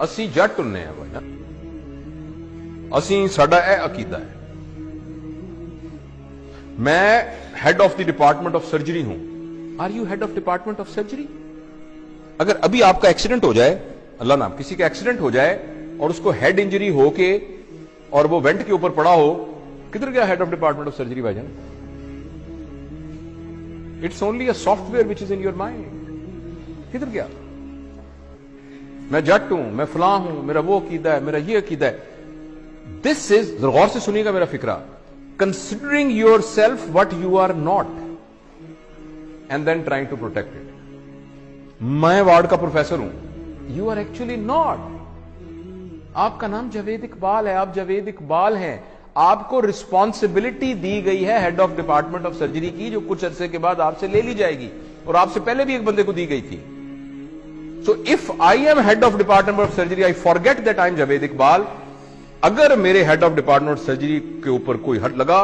ਅਸੀਂ ਜੱਟ ਹੁੰਨੇ ਆ ਭਾਈ, ਅਸੀਂ ਸਾਡਾ ਇਹ ਅਕੀਦਾ ਹੈ। मैं head of the department of surgery हूं। Are you head of department of surgery? अगर अभी आपका एक्सीडेंट हो जाए, अल्लाह नाम, किसी का एक्सीडेंट हो जाए और उसको हेड इंजरी होके और वो वेंट के ऊपर पड़ा हो, किधर गया head of department of surgery भाईजान? It's only a software which is in your mind. किधर गया? मैं जट हूं, मैं फलां हूं, मेरा वो अकीदा है, मेरा ये अकीदा है। दिस इज, गौर से सुनिएगा मेरा फिक्रा, considering yourself what you are not and then trying to protect it। मैं वार्ड का प्रोफेसर हूं, you are actually not। आपका नाम जावेद इकबाल है, आप जावेद इकबाल हैं। आपको रिस्पॉन्सिबिलिटी दी गई है head of department of surgery की, जो कुछ अरसे के बाद आपसे ले ली जाएगी, और आपसे पहले भी एक बंदे को दी गई थी। So if I am head of department of surgery, I forget that I am Javed Iqbal. अगर मेरे हेड ऑफ डिपार्टमेंट सर्जरी के ऊपर कोई हट लगा,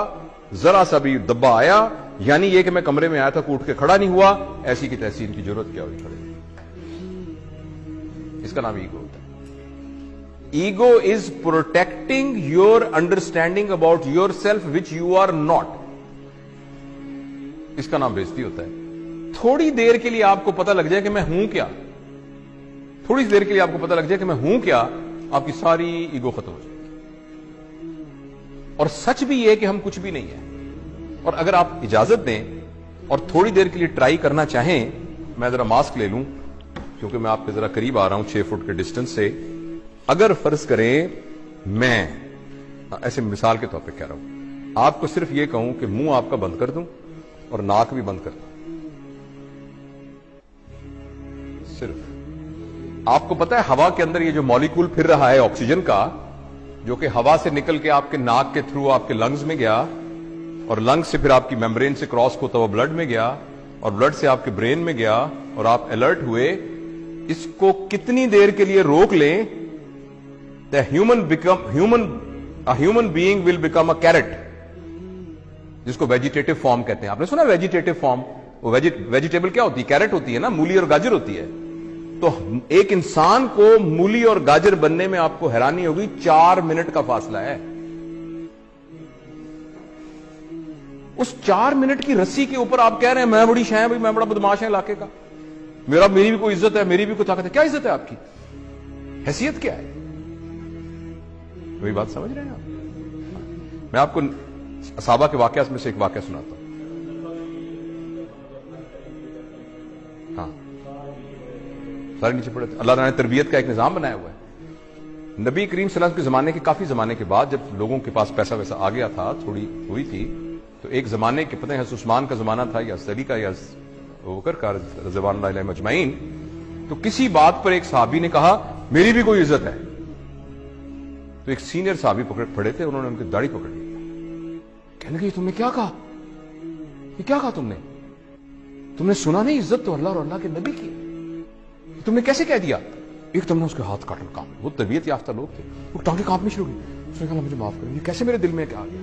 जरा सा भी दब्बा आया, यानी ये कि मैं कमरे में आया था, उठ के खड़ा नहीं हुआ, ऐसी की तैसी इनकी जरूरत क्या हुई खड़े? इसका नाम ईगो होता है। Ego is protecting your understanding about your self which you are not. इसका नाम बेइज्जती होता है। थोड़ी देर के लिए आपको पता लग जाए कि मैं हूं क्या, थोड़ी देर के लिए आपको पता लग जाए कि मैं हूं क्या, आपकी सारी ईगो खत्म हो जाए। और सच भी ये कि हम कुछ भी नहीं है। और अगर आप इजाजत दें और थोड़ी देर के लिए ट्राई करना चाहें, मैं जरा मास्क ले लूं क्योंकि मैं आपके जरा करीब आ रहा हूं 6 फुट के डिस्टेंस से। अगर फर्ज करें मैं ऐसे मिसाल के तौर पे कह रहा हूं, आपको सिर्फ ये कहूं कि मुंह आपका बंद कर दूं और नाक भी बंद कर दूं, सिर्फ आपको पता है हवा के अंदर ये जो मॉलिक्यूल फिर रहा है ऑक्सीजन का, जो कि हवा से निकल के आपके नाक के थ्रू आपके लंग्स में गया, और लंग्स से फिर आपकी मेम्ब्रेन से क्रॉस होता हुआ ब्लड में गया, और ब्लड से आपके ब्रेन में गया, और आप अलर्ट हुए। इसको कितनी देर के लिए रोक लें, the human being will become a carrot, जिसको वेजिटेटिव फॉर्म कहते हैं। आपने सुना वेजिटेटिव फॉर्म? वो वेजिटेबल क्या होती है? कैरेट होती है ना, मूली और गाजर होती है। तो एक इंसान को मूली और गाजर बनने में आपको हैरानी होगी, 4 मिनट का फासला है। उस 4 मिनट की रस्सी के ऊपर आप कह रहे हैं मैं बड़ी शाय भाई, मैं बड़ा बदमाश है इलाके का, मेरी भी कोई इज्जत है, मेरी भी कोई ताकत है। क्या इज्जत है आपकी? हैसियत क्या है? वही बात समझ रहे हैं आप? मैं आपको सहाबा के वाकया में से एक वाकया सुनाता हूं। हाँ, सारे नीचे पड़े थे। अल्लाह ने तरबियत का एक निजाम बनाया हुआ है। नबी करीम सल्लल्लाहु अलैहि वसल्लम के जमाने के काफी जमाने के बाद, जब लोगों के पास पैसा वैसा आ गया था, थोड़ी हुई थी, तो एक जमाने के, पता है उस्मान का जमाना था या अली का या बकर का रज़ियल्लाहु अन्हुम अजमईन, तो किसी बात पर एक साहबी ने कहा मेरी भी कोई इज्जत है। तो एक सीनियर साहबी पड़े थे, उन्होंने उनकी दाढ़ी पकड़ ली, कहने लगे तुमने क्या कहा? ये क्या कहा तुमने सुना नहीं? इज्जत तो अल्लाह और अल्लाह के नबी की, तुमने कैसे कह दिया? एक तुमने उसके हाथ काट काम, वो तबीयत याफ्ता लोग थे, वो टांगे कांपनी शुरू हुई। उसने कहा मुझे माफ करो, ये कैसे मेरे दिल में क्या आ गया?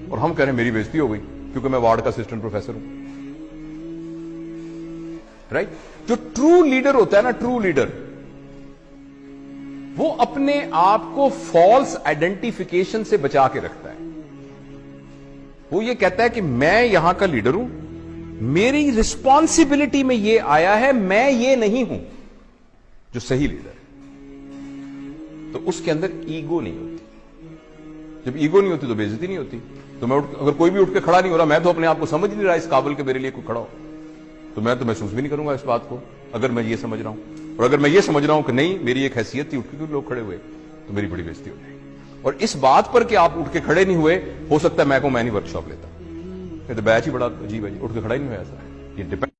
और हम कह रहे हैं मेरी बेइज्जती हो गई क्योंकि मैं वार्ड का असिस्टेंट प्रोफेसर हूं। राइट? जो ट्रू लीडर होता है ना, ट्रू लीडर, वो अपने आप को फॉल्स आइडेंटिफिकेशन से बचा के रखता है। वो ये कहता है कि मैं यहां का लीडर हूं, मेरी रिस्पॉन्सिबिलिटी में ये आया है, मैं ये नहीं हूं जो सही लीडर है। तो उसके अंदर ईगो नहीं होती। जब ईगो नहीं होती तो बेइज्जती नहीं होती। तो मैं अगर कोई भी उठ के खड़ा नहीं हो रहा, मैं तो अपने आप को समझ नहीं रहा इस काबिल के मेरे लिए कोई खड़ा हो, तो मैं तो महसूस भी नहीं करूंगा इस बात को, अगर मैं ये समझ रहा हूं। और अगर मैं ये समझ रहा हूं कि नहीं मेरी एक हैसियत थी, उठ के लोग खड़े हुए, तो मेरी बड़ी बेइज्जती हो जाएगी। और इस बात पर कि आप उठ के खड़े नहीं हुए, हो सकता है मैं नहीं वर्कशॉप लेता। तो बैच ही बड़ा अजीब है जी, उठ के खड़ा ही नहीं हुआ ऐसा। ये डिपेंड